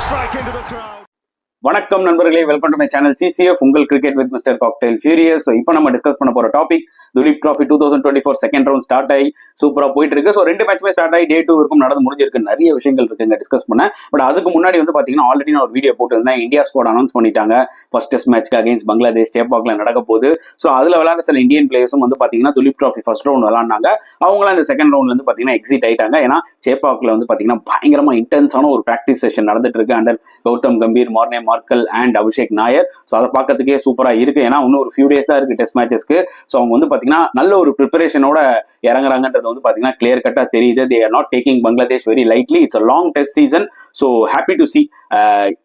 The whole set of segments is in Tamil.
strike into the crowd. வணக்கம் நண்பர்களே, welcome to my channel CCF உங்கள் cricket with mister cocktail furious. So இப்போ நம்ம டிஸ்கஸ் பண்ண போற topic Duleep trophy 2024 second round start ஆகி சூப்பரா போயிட்டு இருக்கு. ஸோ ரெண்டு மேட்ச்மே ஸ்டார்ட் ஆகி டே 2 வரைக்கும் நடந்து முடிஞ்சிருக்கு. நிறைய விஷயங்கள் இருக்குங்க டிஸ்கஸ் பண்ண. பட் அதுக்கு முன்னாடி வந்து பாத்தீங்கன்னா ஆல்ரெடி நான் ஒரு வீடியோ போட்டுருந்தேன். இந்தியா ஸ்குவாட் அனௌன்ஸ் பண்ணிட்டாங்க. ஃபர்ஸ்ட் டெஸ்ட் மேட்ச்க்கு அகைன்ஸ்ட் பங்களாதேஷ் சேப்பாக்ல நடக்க போகுது. ஸோ அதுல விளையாட சில இந்தியன் பிளேயர்ஸும் வந்து பாத்தீங்கன்னா துலீப் ட்ராஃபி ஃபர்ஸ்ட் ரவுண்ட் விளையாடினாங்க. அவங்களாம் இந்த செகண்ட் ரவுண்ட்ல இருந்து பாத்தீங்கன்னா எக்ஸிட் ஆயிட்டாங்க. ஏன்னா சேப்பாக்ல வந்து பாத்தீங்கன்னா பயங்கரமா இன்டென்ஸான ஒரு பிராக்டிஸ் செஷன் நடந்துட்டு இருக்கு under Gautam Gambhir, Morne Morkel and Abhishek Nayar. So அதை பார்க்கறதுக்கே சூப்பரா இருக்கு. ஏன்னா இன்னும் ஒரு ஃபியூ டேஸ் தான் இருக்கு டெஸ்ட் மேட்சஸ்க்கு. ஸோ அவங்க வந்து பாத்தீங்கன்னா நல்ல ஒரு ப்ரிப்பரேஷனோட இறங்குறாங்கன்றது வந்து பாத்தீங்கன்னா கிளியர் கட்டா தெரியுது. They are not taking Bangladesh very lightly. It's a long test season. So happy to see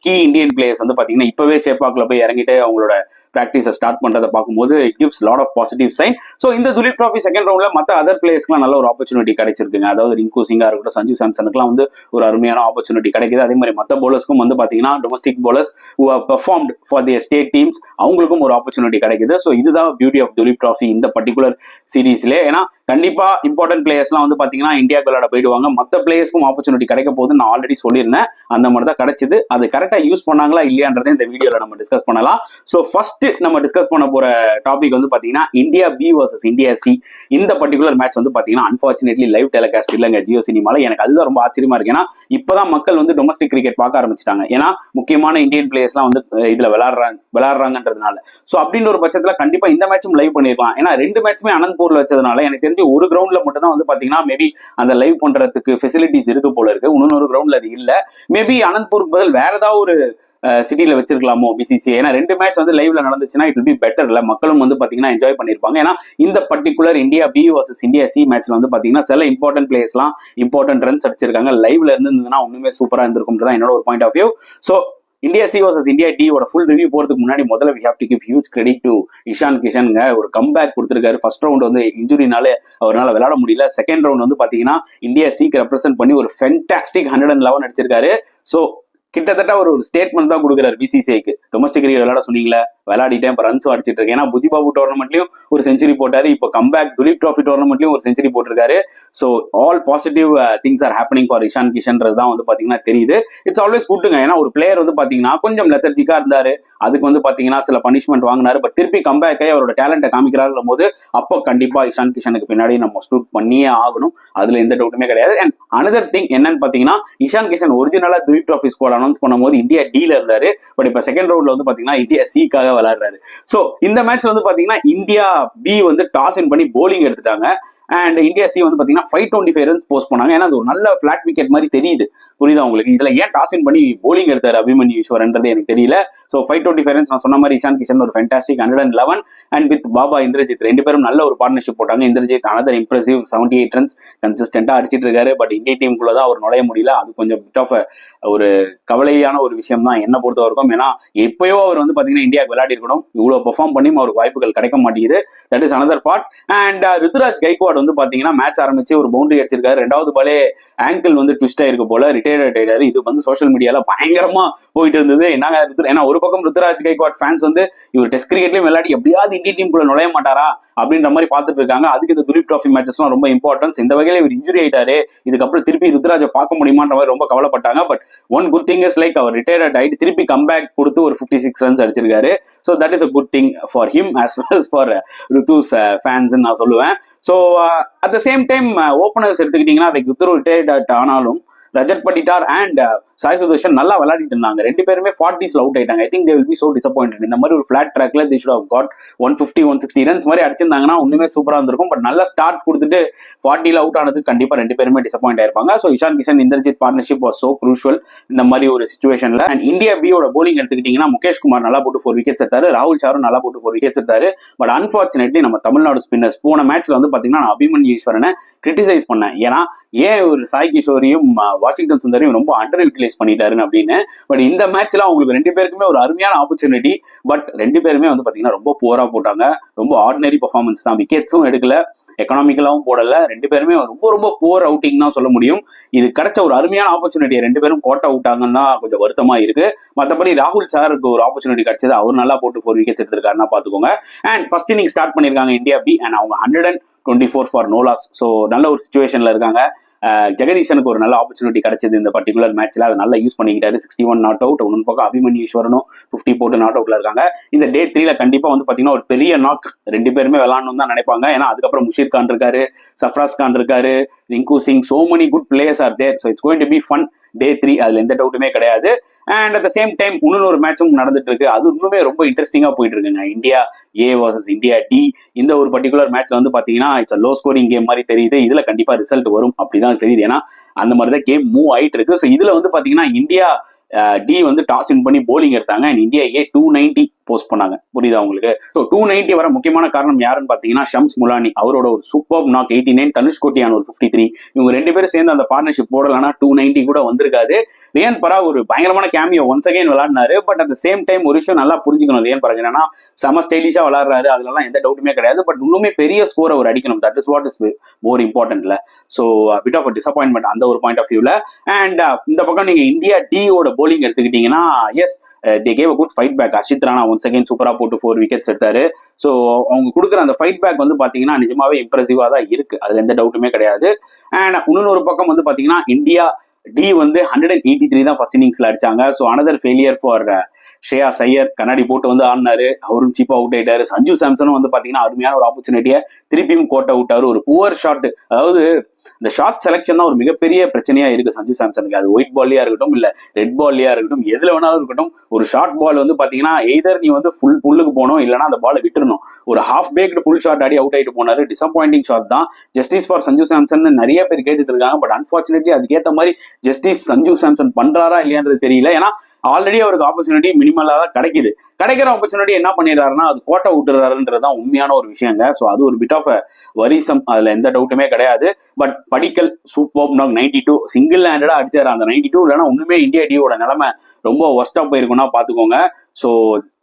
key Indian players வந்து பாத்தீங்கன்னா இப்பவே சேப்பாக்ல போய் இறங்கிட்டு அவங்களோட பிராக்டிஸை ஸ்டார்ட் பண்றதை பார்க்கும்போது it gives lot of positive sign. So இந்த துலீப் ட்ராஃபி செகண்ட் ரவுண்ட்ல மற்ற அதர் பிளேயர்ஸ்க்குலாம் நல்ல ஒரு ஆப்பர்ச்சுனிட்டி கிடைச்சிருக்குங்க. அதாவது ரிங்கு சிங்கா இருக்கட்டும், சஞ்சு சாம்சனுக்குலாம் வந்து ஒரு அருமையான ஆப்பர்ச்சுனிட்டி கிடைக்குது. அதே மாதிரி மற்ற பவுலர்ஸ்க்கும் வந்து பாத்தீங்கன்னா domestic bowlers who have performed for their state teams அவங்களுக்கும் ஒரு ஆப்பர்ச்சுனிட்டி கிடைக்குது. ஸோ இதுதான் பியூட்டி ஆஃப் துலீப் ட்ராஃபி இந்த பர்டிகுலர் சீரீஸ்ல. ஏன்னா கண்டிப்பா இம்பார்ட்டன்ட் பிளேயர்ஸ்லாம் வந்து பாத்தீங்கன்னா இந்தியாவுக்கு விளையாட போயிடுவாங்க. மற்ற பிளேயர்ஸ்க்கும் ஆப்பர்ச்சுனிட்டி கிடைக்க போகுதுன்னு நான் ஆல்ரெடி சொல்லியிருந்தேன். அந்த மாதிரி தான் கிடைச்சது. அது கரெக்டா யூஸ் பண்ணாங்களா இல்லையான்றதை இந்த வீடியோல நம்ம டிஸ்கஸ் பண்ணலாம். ஸோ ஃபர்ஸ்ட் நம்ம டிஸ்கஸ் பண்ண போற டாபிக் வந்து பாத்தீங்கன்னா India B versus India C. இந்த பர்டிகுலர் மேட்ச் வந்து பாத்தீங்கன்னா அன்பார்ச்சுனேட்லி லைவ் டெலிகாஸ்ட் இல்லைங்க ஜியோ சினிமால. எனக்கு அதுதான் ரொம்ப ஆச்சரியமா இருக்கு. ஏன்னா இப்பதான் மக்கள் வந்து டொமஸ்டிக் கிரிக்கெட் பார்க்க ஆரம்பிச்சிட்டாங்க. ஏன்னா முக்கியமான இந்தியன் பிளேயர்ஸ்லாம் வந்து இதுல விளையாடுறாங்கன்றதுனால. ஸோ அப்படின்ற ஒரு பட்சத்துல கண்டிப்பா இந்த மேட்சும் லைவ் பண்ணிருக்கலாம். ஏன்னா ரெண்டு மேட்சுமே அனந்த்பூர்ல வச்சதுனால எனக்கு தெரிஞ்சு ஒரு கிரவுண்ட்ல மட்டும் தான் வந்து பாத்தீங்கன்னா மேபி அந்த லைவ் பண்றதுக்கு ஃபெசிலிட்டிஸ் இருக்கு போல இருக்கு. இன்னொரு கிரவுண்ட்ல அது இல்ல. மேபி அனந்த்பூருக்கு பதில் வேற ஏதாவது ஒரு சிட்டில வச்சிருக்கலாமோ பிசிசி. ஏன்னா ரெண்டு மேட்ச் வந்து லைவ்ல நடந்துச்சுன்னா இட் வில் பி பெட்டர். இல்ல மக்களும் வந்து பாத்தீங்கன்னா என்ஜாய் பண்ணிருப்பாங்க. ஏன்னா இந்த particular India B versus India C மேட்ச்ல வந்து பாத்தீங்கன்னா சில இம்பார்ட்டன்ட் பிளேயர்ஸ்லாம் இம்பார்ட்டன்ட் ரன்ஸ் அடிச்சிருக்காங்க. லைவ்ல இருந்ததுன்னா ஒண்ணுமே சூப்பரா இருந்திருக்கும்ன்றதான் என்னோட ஒரு point of view. So India C versus India D ஓட ஃபுல் ரிவ்யூ போறதுக்கு முன்னாடி முதல்ல we have to give huge credit to Ishan கிஷன்ங்க. ஒரு கம்பேக் கொடுத்திருக்காரு. ஃபர்ஸ்ட் ரவுண்ட் வந்து இன்ஜுரினால அவரால் விளையாட முடியல. செகண்ட் ரவுண்ட் வந்து பாத்தீங்கன்னா இந்தியா சிக்கு ரெப்ரசென்ட் பண்ணி ஒரு ஃபென்டாஸ்டிக் 111 அடிச்சிருக்காரு. ஸோ கிட்டத்தட்ட ஒரு ஸ்டேட்மெண்ட் தான் கொடுக்குறாரு பிசிசிஐக்கு. டொமஸ்டிக் கிரிக்கெட் விளையாட சொன்னீங்களா, விளையாடிட்டேன், இப்போ ரன்ஸும் அடிச்சிட்டு இருக்கேன். ஏன்னா புஜிபாபு டோர்னமெண்ட்லயும் ஒரு செஞ்சுரி போட்டாரு. இப்போ கம்பேக் துலீப் ட்ராஃபி டோர்னமெண்ட்லயும் ஒரு செஞ்சுரி போட்டிருக்காரு. So all positive things are happening for Ishan கிஷன்றது தான் வந்து பாத்தீங்கன்னா தெரியுது. இட்ஸ் ஆல்வேஸ் குட்டுங்க. ஏன்னா ஒரு பிளேயர் வந்து பாத்தீங்கன்னா கொஞ்சம் லெத்தர்ஜிக்கா இருந்தாரு. அதுக்கு வந்து பாத்தீங்கன்னா சில பனிஷ்மெண்ட் வாங்கினாரு. பட் திருப்பி கம்பேக் ஆகி அவரோட டேலண்ட்டை காமிக்கிறாருன்ற போது அப்போ கண்டிப்பா இஷான் கிஷனுக்கு பின்னாடி நம்ம ஸ்டூட் பண்ணியே ஆகணும். அதுல எந்த டவுட்டுமே கிடையாது. அண்ட் அனதர் திங் என்னன்னு பாத்தீங்கன்னா இஷான் கிஷன் ஒரிஜினலா துலீப் ட்ராஃபி ஸ்குவாட் அனௌன்ஸ் பண்ணும்போது இந்தியா டீல இருந்தாரு. பட் இப்ப செகண்ட் ரவுண்ட்ல வந்து பாத்தீங்கன்னா இந்தியா சிக்காக விளையாடுறாரு. சோ இந்த மேட்ச் வந்து பாத்தீங்கன்னா இந்தியா பி வந்து டாஸ் வின் பண்ணி போலிங் எடுத்துட்டாங்க. அண்ட் இந்தியா சி வந்து பாத்தீங்கன்னா 525 ரன்ஸ் போஸ்ட் பண்ணாங்க. ஏன்னா அது ஒரு நல்ல பிளாட் விக்கெட் மாதிரி தெரியுது. புரியுதா உங்களுக்கு? இதுல ஏன் டாஸ் வின் பண்ணி போலிங் எடுத்தாரு அபிமன்யு ஈஸ்வரன்றது எனக்கு தெரியல. ஸோ 525 ரன்ஸ் நான் சொன்ன மாதிரி இஷான் கிஷன் ஒரு fantastic 111 and with Baba Indrajith ரெண்டு பேரும் நல்ல ஒரு பார்ட்னர்ஷிப் போட்டாங்க. இந்திரஜித் அனதர் இம்ப்ரெசிவ் 78 ரன்ஸ் கன்சிஸ்டன்டா அடிச்சிட்டு இருக்காரு. பட் இந்திய டீமுக்குள்ள தான் அவர் நுழைய முடியல. அது கொஞ்சம் பிட் ஆஃப் ஒரு கவலையான ஒரு விஷயம் தான் என்ன பொறுத்த வரைக்கும். ஏன்னா எப்பயோ அவர் வந்து பாத்தீங்கன்னா இந்தியாவுக்கு விளையாடி இருக்கணும். இவ்வளவு பெர்ஃபார்ம் பண்ணியும் அவருக்கு வாய்ப்புகள் கிடைக்க மாட்டேங்குது. That is another part. And Ruturaj Gaikwad வந்து பாத்தீங்கன்னா மேட்ச் ஆரம்பிச்சு ஒரு பவுண்டரி அடிச்சிருக்காரு. ரெண்டாவது பாலே ஆங்கிள் வந்து ட்விஸ்ட் ஆயிருக்கு போல, ரிட்டையர்ட் ஆயிட்டாரு. இது வந்து சோஷியல் மீடியால பயங்கரமா போயிட்டு இருந்தது. ஏன்னா ஒரு பக்கம் ருத்துராஜ் கைக்வாட் ஃபேன்ஸ் வந்து இவர் டெஸ்ட் கிரிக்கெட்லயும் விளையாடி எப்படியாவது இந்திய டீமுக்குள்ள நுழைய மாட்டாரா அப்படின்ற மாதிரி பார்த்துட்டு இருக்காங்க. அதுக்கு இந்த துலீப் ட்ராஃபி மேட்சஸ்லாம் ரொம்ப இம்பார்ட்டன்ஸ். இந்த வகையில இவர் இன்ஜுரி ஆயிட்டாரு. இதுக்கப்புறம் திருப்பி ருத்துராஜை பார்க்க முடியுமான்ற மாதிரி ரொம்ப கவலைப்பட்டாங்க. But one good thing is like அவர் ரிட்டையர்ட் ஆயிட்டு திருப்பி கம்பேக் கொடுத்து ஒரு 56 ரன்ஸ் அடிச்சிருக்காரு. So that is a good thing for him as well as for Rutu's fans நான் சொல்லுவேன். So at the same time openers எடுத்துக்கிட்டீங்கன்னா ருத்துரு ரிட்டையர்ட் ஆனாலும் ரஜத் பட்டிட்டார் அண்ட் சாய் சுதர்ஷன் நல்லா விளையாடிட்டு இருந்தாங்க. ரெண்டு பேருமே 40s அவுட் ஆயிட்டாங்க. I think they will be so disappointed. இந்த மாதிரி ஒரு ஃபிளாட் ட்ராக்ல they should have got 150 160 runs மாதிரி அடிச்சிருந்தாங்கன்னா ஒண்ணுமே சூப்பரா இருந்திருக்கும். பட் நல்ல ஸ்டார்ட் கொடுத்துட்டு 40ல அவுட் ஆனதுக்கு கண்டிப்பா ரெண்டு பேருமே டிசப்பாயிண்ட் ஆயிருப்பாங்க. So Ishan Kishan Indrajith partnership was so crucial இந்த மாதிரி ஒரு சிச்சுவேஷன்ல. அண்ட் இந்தியா பியோட போலிங் எடுத்துக்கிட்டீங்கன்னா முகேஷ் குமார் நல்லா போட்டு 4 விக்கெட்ஸ் எடுத்தாரு. ராகுல் சாரும் நல்லா போட்டு 4 விக்கெட்ஸ் எடுத்தாரு. பட் அன்பார்ச்சுனேட்லி நம்ம தமிழ்நாடு ஸ்பின்னர்ஸ் போன மேட்ச்ல வந்து பாத்தீங்கன்னா நான் அபிமன்யு ஈஸ்வரனை கிரிட்டிசைஸ் பண்ணேன். ஏன்னா ஏன் ஒரு சாய் கிஷோரியும் வாஷிங்டன் சுந்தரையும் ரொம்ப அண்டர் யூட்டிலைஸ் பண்ணிட்டாருன்னு அப்படின்னு. பட் இந்த மேட்ச்ல அவங்களுக்கு ரெண்டு பேருக்குமே ஒரு அருமையான ஆப்பர்ச்சுனிட்டி. பட் ரெண்டு பேருமே வந்து பாத்தீங்கன்னா ரொம்ப போரா போட்டாங்க. ரொம்ப ஆர்டினரி பர்ஃபார்மன்ஸ் தான். விக்கெட்ஸும் எடுக்கல, எக்கனாமிக்கலாவும் போடல. ரெண்டு பேருமே ரொம்ப ரொம்ப போர் அவுட்டிங் தான் சொல்ல முடியும். இது கிடைச்ச ஒரு அருமையான ஆப்பர்ச்சுனிட்டியை ரெண்டு பேரும் கோட்டை விட்டாங்கன்னு தான் கொஞ்சம் வருத்தமா இருக்கு. மற்றபடி ராகுல் சாருக்கு ஒரு ஆப்பர்ச்சுனிட்டி கிடைச்சது. அவர் நல்லா போட்டு 4 விக்கெட்ஸ் எடுத்திருக்காருன்னா பாத்துக்கோங்க. அண்ட் ஃபர்ஸ்ட் இன்னிங் ஸ்டார்ட் பண்ணிருக்காங்க இந்தியா பி. அண்ட் அவங்க 100 24 ஃபார் நோ லாஸ். ஸோ நல்ல ஒரு சுச்சுவேஷன்ல இருக்காங்க. ஜெகதீசனுக்கு ஒரு நல்ல ஆப்பர்ச்சுனிட்டி கிடைச்சது இந்த பர்டிகுலர் மேட்ச்ல, அதை நல்லா யூஸ் பண்ணிக்கிட்டாரு. 61 not out. ஒன்னு பக்கம் அபிமன்யு ஈஸ்வரனும் 50 போட்டு நாட் அவுட்ல இருக்காங்க. இந்த டே 3ல கண்டிப்பா வந்து பாத்தீங்கன்னா ஒரு பெரிய நாக் ரெண்டு பேருமே விளாடணும் தான் நினைப்பாங்க. ஏன்னா அதுக்கப்புறம் முஷீர் கான் இருக்காரு, சஃப்ராஸ் கான் இருக்காரு, Rinku Singh, so many good players are there. So it's going to be fun day 3. அதுல எந்த டவுட்டுமே கிடையாது. And at the same time இன்னொரு மேட்சும் நடந்துட்டு இருக்கு. அது இன்னுமே ரொம்ப இன்ட்ரெஸ்டிங்கா போயிட்டு இருக்குங்க. India A versus India D. இந்த ஒரு பர்டிகுலர் மேட்ச்ல வந்து பாத்தீங்கன்னா இட்ஸ் லோ ஸ்கோரிங் கேம் மாதிரி தெரியுது. இதுல கண்டிப்பா ரிசல்ட் வரும் அப்படிதான் தெரியுது. ஏன்னா அந்த மாதிரி தான் கேம் மூவ் ஆயிட்டு இருக்கு. ஸோ இதுல வந்து பாத்தீங்கன்னா இந்தியா டி வந்து டாஸ் வின் பண்ணி போலிங் எடுத்தாங்க. அண்ட் இந்தியா ஏ 290 போஸ்ட் பண்ணாங்க. புரியுதா உங்களுக்கு? ஸோ 290 வர முக்கியமான காரணம் யாருன்னு பாத்தீங்கன்னா ஷம்ஸ் முலானி. அவரோட ஒரு சூப்பர் நாக் 89, தனுஷ் கோட்டியான் ஒரு 53. இவங்க ரெண்டு பேரும் சேர்ந்து அந்த பார்ட்னர்ஷிப் போடலன்னா 290 கூட வந்திருக்காது. ரியான் பராக் ஒரு பயங்கரமான கேமியோ ஒன்ஸ் அகைன் விளையாடினாரு. But at the same time ஒரு விஷயம் நல்லா புரிஞ்சுக்கணும். ரியான் பராக் என்னன்னா செம ஸ்டைலிஷா விளையாடுறாரு, அதுலலாம் எந்த டவுட்டுமே கிடையாது. பட் இன்னுமே பெரிய ஸ்கோர் அவர் அடிக்கணும். That is what is more இம்பார்ட்டன்ட்ல. ஸோ பிட் ஆஃப் டிசப்பாயின்மெண்ட் அந்த ஒரு பாயிண்ட் ஆஃப் வியூல. அண்ட் இந்த பக்கம் நீங்க இந்தியா டியோட போலிங் எடுத்துக்கிட்டீங்கன்னா as they gave a good fight back. Harshit Rana once again சூப்பரா போட்டு 4 விக்கெட்ஸ் எடுத்தாரு. ஸோ அவங்க கொடுக்குற அந்த ஃபைட் பேக் வந்து பாத்தீங்கன்னா நிஜமாவே இம்ப்ரெசிவா தான் இருக்கு. அதுல எந்த டவுட்டுமே கிடையாது. அண்ட் இன்னொரு பக்கம் வந்து பாத்தீங்கன்னா இந்தியா டி வந்து 183 தான் ஃபர்ஸ்ட் இன்னிங்ஸ்ல அடிச்சாங்க. So another failure for Shreyas Iyer. கண்ணாடி போட்டு வந்து ஆடினாரு, அவரும் சீப்பா அவுட் ஆயிட்டாரு. சஞ்சு சாம்சனும் வந்து பாத்தீங்கன்னா அருமையான ஒரு ஆப்பர்ச்சுனிட்டியை திருப்பியும் கோட்டை விட்டாரு. ஒரு புவர் ஷாட், அதாவது இந்த ஷாட் செலக்ஷன் தான் ஒரு மிகப்பெரிய பிரச்சனையா இருக்கு சஞ்சு சாம்சனுக்கு. அது ஒயிட் பால்லையா இருக்கட்டும், இல்ல ரெட் பால்லையா இருக்கட்டும், எதுல வேணாலும் இருக்கட்டும், ஒரு ஷார்ட் பால் வந்து பாத்தீங்கன்னா எய்தர் நீ வந்து ஃபுல் புல்லுக்கு போகணும், இல்லைன்னா அந்த பாலை விட்டுறணும். ஒரு ஹாஃப் பேக்டு புல் ஷாட் ஆடி அவுட் ஆயிட்டு போனாரு. டிசப்பாயிண்டிங் ஷாட் தான். ஜஸ்டிஸ் ஃபார் சஞ்சு சாம்சன் நிறைய பேர் கேட்டுட்டு இருக்காங்க. பட் அன்பார்ச்சுனேட்லி அதுக்கேற்ற மாதிரி ஜஸ்டிஸ் சஞ்சு சாம்சன் பண்றாரா இல்லையான்றது தெரியல. ஏன்னா ஆல்ரெடி அவருக்கு ஆப்பர்ச்சுனிட்டி மினிமலா தான் கிடைக்குது. கிடைக்கிற ஆப்பர்ச்சுனிட்டி என்ன பண்ணிடுறாருன்னா அது கோட்டை விட்டுறாருன்றதுதான் உண்மையான ஒரு விஷயங்க. ஸோ அது ஒரு பிட் ஆஃப் வரிசம், அதுல எந்த டவுட்டுமே கிடையாது. But Padikkal super knock 92 single ஹேண்டடா அடிச்சாரு. அந்த 92 இல்லைன்னா ஒண்ணுமே இந்தியா டியோட நிலைமை ரொம்ப ஒஸ்டா போயிருக்குன்னா பாத்துக்கோங்க. So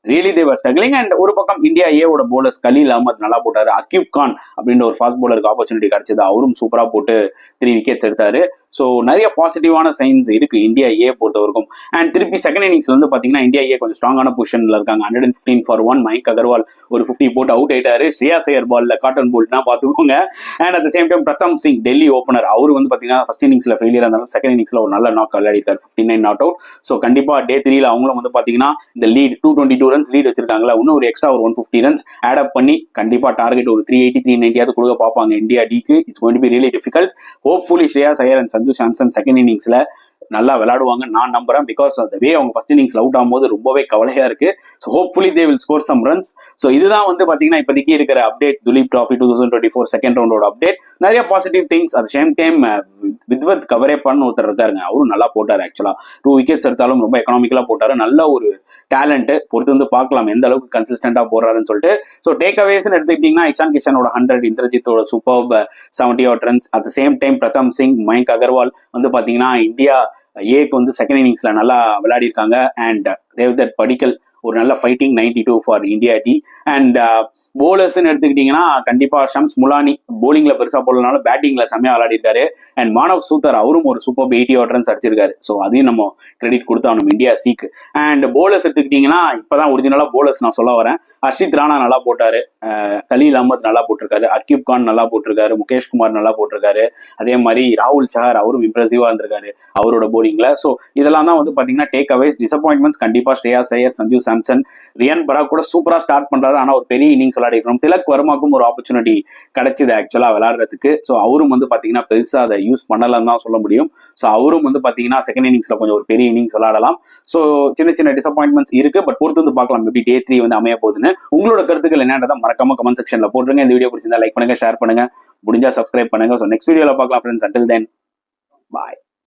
really they were struggling. And ஒரு பக்கம் இந்தியா ஏவோட போலர்ஸ் கலீல் அஹமத் நல்லா போட்டாரு. அக்யூப் கான் அப்படின்ற ஒரு ஃபாஸ்ட் போலருக்கு ஆப்பர்ச்சுனிட்டி கிடைச்சது, அவரும் சூப்பரா போட்டு 3 விக்கெட்ஸ் எடுத்தாரு. ஸோ நிறைய பாசிட்டிவான சைன்ஸ் இருக்கு இந்தியா ஏ பொறுத்தவரைக்கும். அண்ட் திருப்பி செகண்ட் இன்னிங்ஸ்ல வந்து பாத்தீங்கன்னா இந்தியா ஏ கொஞ்சம் ஸ்ட்ராங்கான பொசிஷன்ல இருக்காங்க. 115 ஃபார் 1. மயங்க் அகர்வால் ஒரு 50 போட்டு அவுட் ஆயிட்டாரு. ஸ்ரேயாஸ் ஐயர் பால்ல காட்டன் போல்ட்னா பாத்துக்கோங்க. And at the same time Pratham Singh Delhi opener, அவரு வந்து பாத்தீங்கன்னா ஃபர்ஸ்ட் இன்னிங்ஸ்ல ஃபெயிலியர் இருந்தாலும் செகண்ட் இன்னிங்ஸ்ல ஒரு நல்ல நாக் விளையாடிட்டார். 59 not out. ஸோ கண்டிப்பா டே 3ல அவங்களும் வந்து பாத்தீங்கன்னா இந்த லீட் 222 ரன்ஸ் லீட் வச்சிருக்காங்களா, இன்னும் ஒரு எக்ஸ்ட்ரா ஒரு 150 ரன்ஸ் ஆட் அப் பண்ணி கண்டிப்பா டார்கெட் ஒரு 380 390 கொடுக்க பார்ப்பாங்க இந்தியா டிக்கு. It's going to be really difficult. Hopefully Shreyas Iyer and Sanju Samson second இன்னிங்ஸ்ல நல்லா விளையாடுவாங்க நான் நம்புறேன். பிகாஸ் அந்த வே அவங்க ஃபர்ஸ்ட் இன்னிங்ஸ்ல அவுட் ஆகும்போது ரொம்பவே கவலையா இருக்கு. So hopefully they will score some runs. So இதுதான் வந்து பாத்தீங்கன்னா இப்போதைக்கு இருக்கிற அப்டேட். துலீப் டிராஃபி 2024 செகண்ட் ரவுண்டோட அப்டேட். நிறைய positive things. At same time Vidwath கவரேப்பான்னு ஒருத்தர் இருக்காருங்க, அவரும் நல்லா போட்டாரு. ஆக்சுவலா 2 விக்கெட்ஸ் எடுத்தாலும் ரொம்ப எக்கனாமிக்கலா போட்டாரு. நல்ல ஒரு டேலண்ட். பொறுத்து வந்து பார்க்கலாம் எந்த அளவுக்கு கன்சிஸ்டன்டா போடுறாருன்னு சொல்லிட்டு. ஸோ டேக் அவேஸ்ன்னு எடுத்துக்கிட்டீங்கன்னா இஷான் கிஷனோட 100, இந்திரஜித்தோட super 70 out runs. At the same time Pratham Singh, Mayank Agarwal வந்து பாத்தீங்கன்னா இந்தியா ஏக்கு வந்து செகண்ட் இன்னிங்ஸ்ல நல்லா விளையாடி இருக்காங்க. அண்ட் தேவ்தத் படிக்கல் ஒரு நல்ல fighting 92 for India D. And போலர்ஸ்ன்னு எடுத்துக்கிட்டீங்கன்னா கண்டிப்பா ஷம்ஸ் முலானி போலிங்ல பெருசா போடலனாலும் பேட்டிங்ல செம்மையா விளையாடி இருக்காரு. அண்ட் மானவ் சூத்தர் அவரும் ஒரு சூப்பர் 80 அவுட் ரன்ஸ் அடிச்சிருக்காரு. ஸோ அதையும் நம்ம கிரெடிட் கொடுத்தாகணும் இந்தியா சீக்கு. அண்ட் போலர்ஸ் எடுத்துக்கிட்டீங்கன்னா இப்பதான் ஒரிஜினலா போலர்ஸ் நான் சொல்ல வரேன். ஹர்ஷித் ராணா நல்லா போட்டாரு, கலீல் அஹமத் நல்லா போட்டிருக்காரு, அக்யூப் கான் நல்லா போட்டிருக்காரு, முகேஷ் குமார் நல்லா போட்டிருக்காரு. அதே மாதிரி ராகுல் சஹர் அவரும் இம்ப்ரெசிவா இருந்திருக்காரு அவரோட போலிங்ல. ஸோ இதெல்லாம் தான் வந்து பாத்தீங்கன்னா டேக் அவேஸ். டிசப்பாயின்மெண்ட்ஸ் கண்டிப்பா ஸ்ரேயாஸ் ஐயர், சஞ்சு சாம்சன், ரியான் பராக் கூட சூப்பரா ஸ்டார்ட் பண்றாரு. ஆனா ஒரு பெரிய இன்னிங்ஸ் விளையாடிக்கணும். திலக் வர்மாக்கும் ஒரு ஆப்பர்ச்சுனிட்டி கிடைச்சது ஆக்சுவலா விளையாடுறதுக்கு. ஸோ அவரும் வந்து பாத்தீங்கன்னா பெருசா அதை யூஸ் பண்ணலன்னு தான் சொல்ல முடியும். ஸோ அவரும் வந்து பாத்தீங்கன்னா செகண்ட் இன்னிங்ஸ்ல கொஞ்சம் ஒரு பெரிய இன்னிங்ஸ் விளையாடலாம். ஸோ சின்ன சின்ன டிசப்பாயின்மெண்ட்ஸ் இருக்கு. பட் பொறுத்து வந்து பார்க்கலாம் எப்படி டே 3 வந்து அமைய போகுதுன்னு. உங்களோட கருத்துக்கள் என்னன்றதை மறக்காம கமெண்ட் செக்ஷன்ல போட்டுருங்க. இந்த வீடியோ பிடிச்சிருந்தா லைக் பண்ணுங்க, ஷேர் பண்ணுங்க, முடிஞ்சா சப்ஸ்கிரைப் பண்ணுங்க. ஸோ நெக்ஸ்ட் வீடியோல பார்க்கலாம் ஃப்ரெண்ட்ஸ். அண்டில் தென் பாய்.